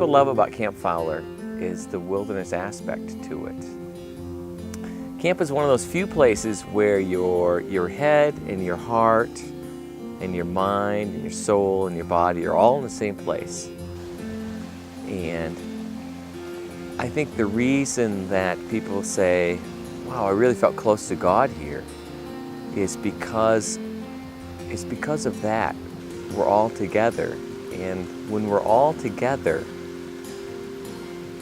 love about Camp Fowler is the wilderness aspect to it. Camp is one of those few places where your head and your heart and your mind and your soul and your body are all in the same place. And I think the reason that people say, wow, I really felt close to God here, is because of that. We're all together. And when we're all together,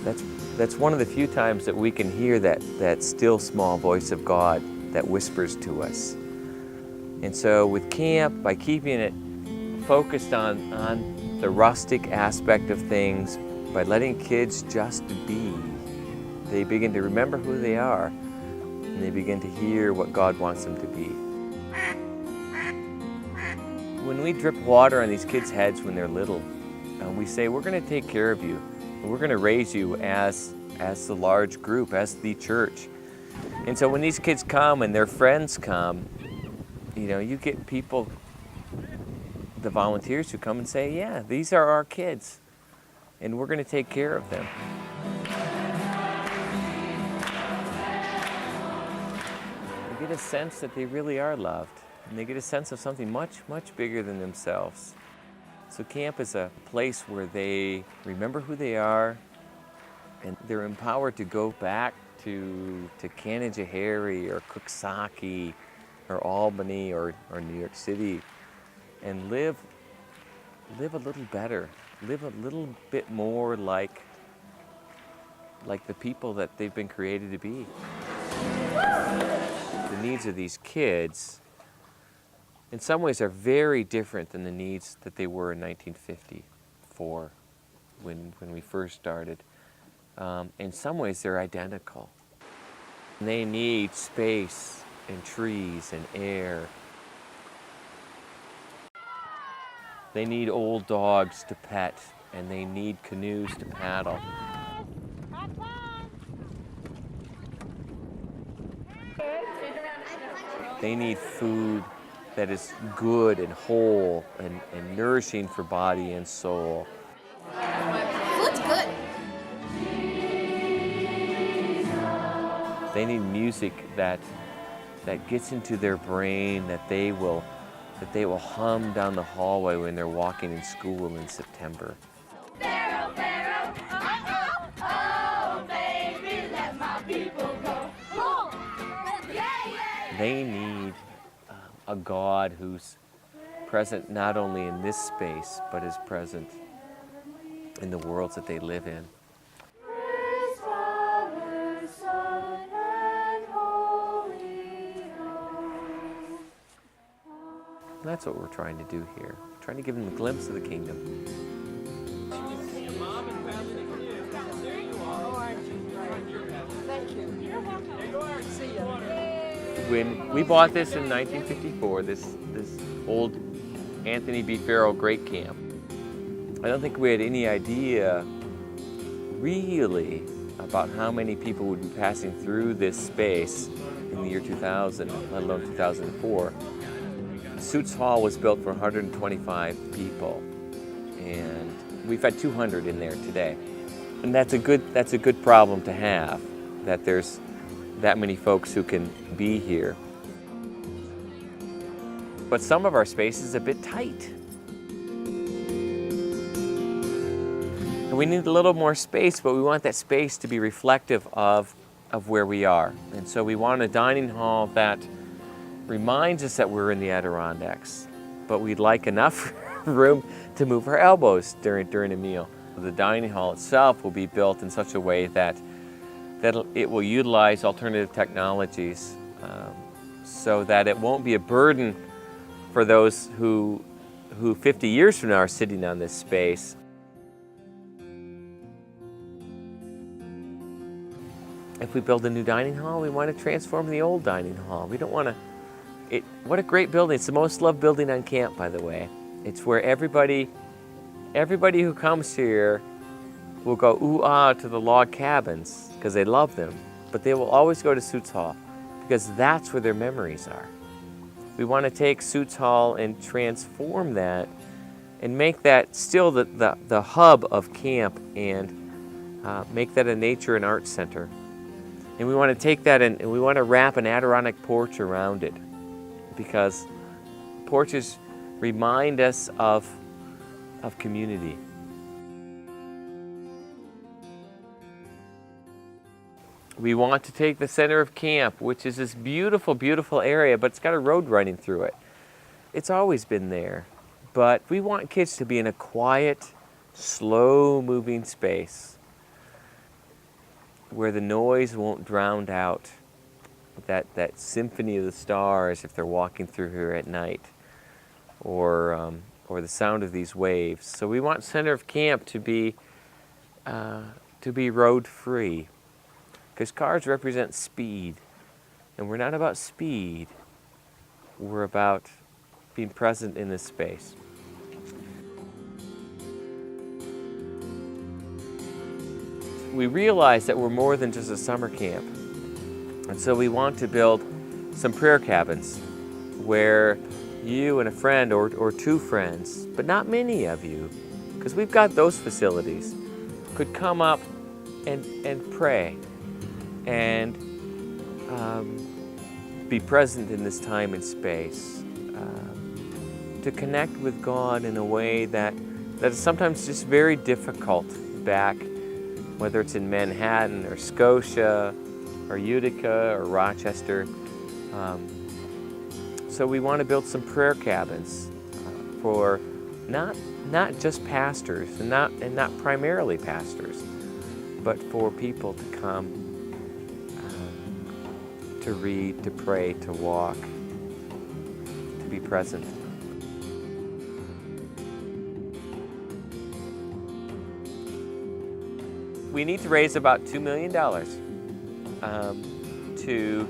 that's one of the few times that we can hear that still small voice of God that whispers to us. And so with camp, by keeping it focused on the rustic aspect of things, by letting kids just be, they begin to remember who they are, and they begin to hear what God wants them to be. When we drip water on these kids' heads when they're little, we say, we're going to take care of you. And we're going to raise you as the large group, as the church. And so when these kids come and their friends come, you get people, the volunteers who come and say, yeah, these are our kids, and we're going to take care of them. They get a sense that they really are loved, and they get a sense of something much, much bigger than themselves. So camp is a place where they remember who they are, and they're empowered to go back to Canajoharie or Cooksaki or Albany or New York City and live a little better, live a little bit more like the people that they've been created to be. The needs of these kids in some ways are very different than the needs that they were in 1954 when we first started. In some ways they're identical. They need space and trees and air. They need old dogs to pet, and they need canoes to paddle. They need food that is good and whole and nourishing for body and soul. Food's good. They need music that gets into their brain, that they will hum down the hallway when they're walking in school in September. Pharaoh, Pharaoh, oh, oh, oh, baby, let my people go. Oh, yeah, yeah. They need a God who's present not only in this space, but is present in the worlds that they live in. Father, Son, and Holy Ghost. And that's what we're trying to do here. We're trying to give them a glimpse of the kingdom. When we bought this in 1954, this old Anthony B. Farrell Great Camp, I don't think we had any idea really about how many people would be passing through this space in the year 2000, let alone 2004. Suits Hall was built for 125 people, and we've had 200 in there today. And that's a good problem to have, that there's that many folks who can be here. But some of our space is a bit tight. And we need a little more space, but we want that space to be reflective of where we are. And so we want a dining hall that reminds us that we're in the Adirondacks, but we'd like enough room to move our elbows during a meal. The dining hall itself will be built in such a way that it will utilize alternative technologies so that it won't be a burden for those who 50 years from now are sitting on this space. If we build a new dining hall, we want to transform the old dining hall. We don't want to... What a great building. It's the most loved building on camp, by the way. It's where everybody who comes here will go ooh-ah to the log cabins because they love them, but they will always go to Suits Hall because that's where their memories are. We want to take Suits Hall and transform that and make that still the hub of camp, and make that a nature and art center. And we want to take that and we want to wrap an Adirondack porch around it, because porches remind us of community. We want to take the center of camp, which is this beautiful, beautiful area, but it's got a road running through it. It's always been there, but we want kids to be in a quiet, slow-moving space where the noise won't drown out that symphony of the stars if they're walking through here at night, or the sound of these waves. So we want center of camp to be road-free, because cars represent speed, and we're not about speed. We're about being present in this space. We realize that we're more than just a summer camp, and so we want to build some prayer cabins where you and a friend or two friends, but not many of you, because we've got those facilities, could come up and pray and be present in this time and space, to connect with God in a way that is sometimes just very difficult back, whether it's in Manhattan or Scotia or Utica or Rochester. So we want to build some prayer cabins for not just pastors and not primarily pastors, but for people to come, to read, to pray, to walk, to be present. We need to raise about $2 million to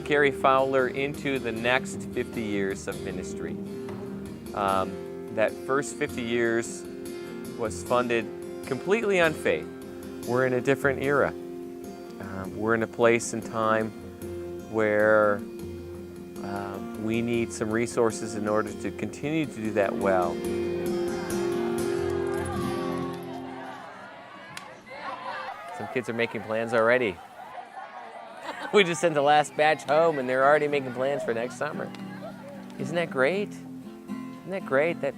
carry Fowler into the next 50 years of ministry. That first 50 years was funded completely on faith. We're in a different era. We're in a place and time where we need some resources in order to continue to do that well. Some kids are making plans already. We just sent the last batch home and they're already making plans for next summer. Isn't that great? Isn't that great to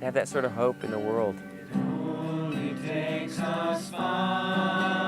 have that sort of hope in the world? It only takes us 5